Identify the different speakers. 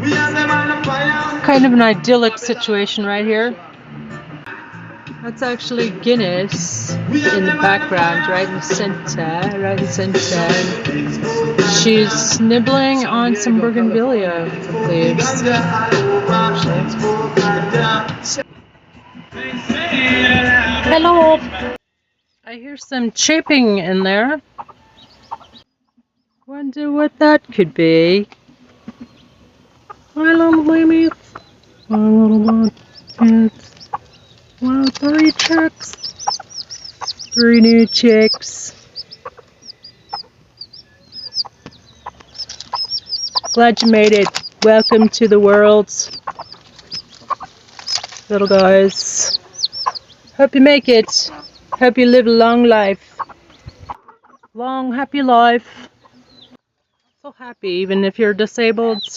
Speaker 1: Kind of an idyllic situation right here. That's actually Guinness in the background, right in the center, right in the center. She's nibbling on some bougainvillea leaves. Hello! I hear some chirping in there. Wonder what that could be. Hi, little babies. Hi, little kids. Wow, 3 chicks. 3 new chicks. Glad you made it. Welcome to the world, little guys. Hope you make it. Hope you live a long life. Long, happy life. So happy, even if you're disabled.